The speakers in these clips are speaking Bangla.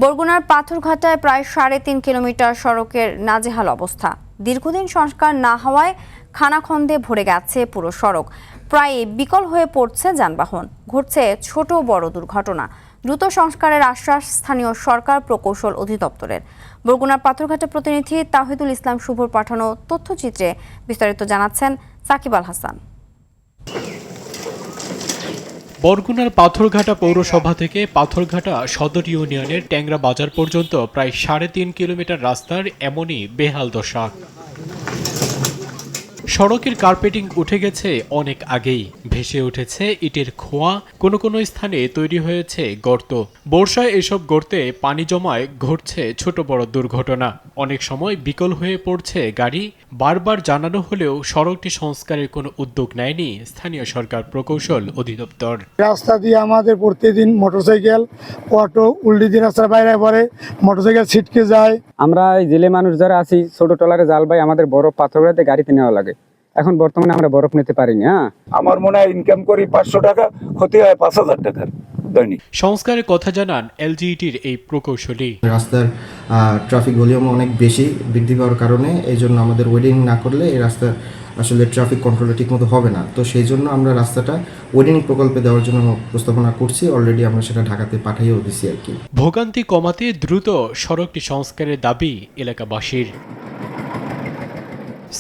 বরগুনার পাথরঘাটায় প্রায় ৩.৫ কিলোমিটার সড়কের নাজেহাল অবস্থা। দীর্ঘদিন সংস্কার না হওয়ায় খানাখন্দে ভরে গেছে পুরো সড়ক। প্রায় বিকল হয়ে পড়ছে যানবাহন, ঘটছে ছোট বড় দুর্ঘটনা। দ্রুত সংস্কারের আশ্বাস স্থানীয় সরকার প্রকৌশল অধিদপ্তরের। বরগুনার পাথরঘাটা প্রতিনিধি তাহিদুল ইসলাম শুভর পাঠানো তথ্যচিত্রে বিস্তারিত জানাচ্ছেন সাকিব আল হাসান। বরগুনার পাথরঘাটা পৌরসভা থেকে পাথরঘাটা সদর ইউনিয়নের ট্যাংরা বাজার পর্যন্ত প্রায় ৩.৫ কিলোমিটার রাস্তার এমনই বেহাল দশা। সড়কের কার্পেটিং উঠে গেছে অনেক আগেই, ভেসে উঠেছে ইটের খোয়া, কোনো কোনো স্থানে তৈরি হয়েছে গর্ত। বর্ষায় এসব গর্তে পানি জমায় ঘটছে ছোট বড় দুর্ঘটনা। অনেক সময় বিকল হয়ে পড়ছে গাড়ি। বারবার জানানো হলেও সড়কটি সংস্কারের কোনো উদ্যোগ নেয়নি স্থানীয় সরকার প্রকৌশল অধিদপ্তর। রাস্তা দিয়ে আমাদের প্রতিদিন মোটরসাইকেল, অটো উল্টি দিয়ে রাস্তার বাইরে পড়ে, মোটরসাইকেল ছিটকে যায়। আমরা জেলে মানুষ যারা আছি, ছোট টলারে জাল ভাই আমাদের বরফ পাথরঘাটাতে গাড়িতে নেওয়া লাগে। এখন বর্তমানে আমরা বরফ নিতে পারিনি। আমার মনে হয় ইনকাম করি ৫০০ টাকা, ক্ষতি হয় ৫,০০০ টাকার দৈনিক। সংস্কারের কথা জানান এলজিইটির এই প্রকৌশলী। রাস্তার ট্রাফিক ভলিউম অনেক বেশি বৃদ্ধি পাওয়ার কারণে এই জন্য আমাদের ওয়েডিং না করলে এই রাস্তার আসলে ট্রাফিক কন্ট্রোলটা ঠিকমতো হবে না। তো সেই জন্য আমরা রাস্তাটা ওয়েডিং প্রকল্পে দেওয়ার জন্য প্রস্তাবনা করছি। অলরেডি আমরা সেটা ঢাকাতে পাঠিয়েও দিছি আর কি। ভোগান্তি কমাতে দ্রুত সড়কটি সংস্কারের দাবি এলাকাবাসীর।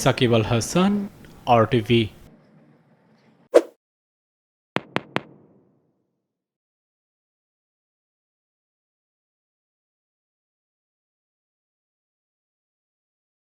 সাকিব আল হাসান, RTV।